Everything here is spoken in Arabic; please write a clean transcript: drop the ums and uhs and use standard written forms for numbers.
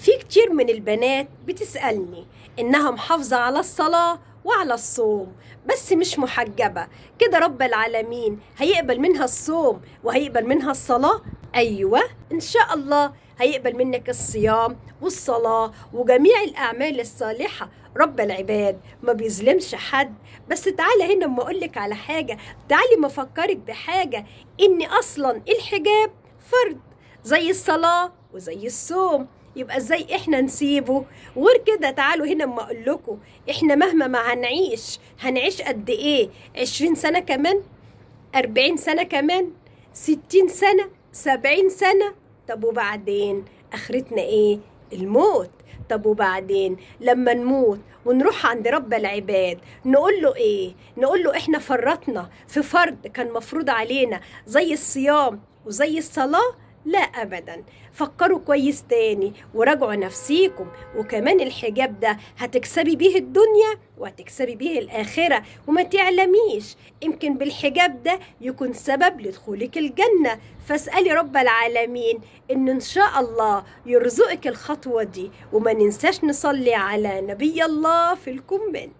في كتير من البنات بتسألني إنها محافظة على الصلاة وعلى الصوم بس مش محجبة، كده رب العالمين هيقبل منها الصوم وهيقبل منها الصلاة؟ أيوة إن شاء الله هيقبل منك الصيام والصلاة وجميع الأعمال الصالحة. رب العباد ما بيظلمش حد. بس تعالى هنا اما اقولك على حاجة، تعالي ما افكرك بحاجة، ان اصلا الحجاب فرض زي الصلاة وزي الصوم، يبقى ازاي احنا نسيبه؟ وغير كده تعالوا هنا اما اقول لكم، احنا مهما ما هنعيش قد ايه؟ 20 سنة كمان، 40 سنة كمان، 60 سنة، 70 سنة. طب وبعدين اخرتنا ايه؟ الموت. طب وبعدين لما نموت ونروح عند رب العباد نقول له ايه؟ نقول له احنا فرطنا في فرض كان مفروض علينا زي الصيام وزي الصلاة؟ لا ابدا. فكروا كويس تاني وراجعوا نفسيكم. وكمان الحجاب ده هتكسبي بيه الدنيا وهتكسبي بيه الآخرة، وما تعلميش يمكن بالحجاب ده يكون سبب لدخولك الجنة. فاسألي رب العالمين إن شاء الله يرزقك الخطوة دي. وما ننساش نصلي على نبي الله في الكومنت.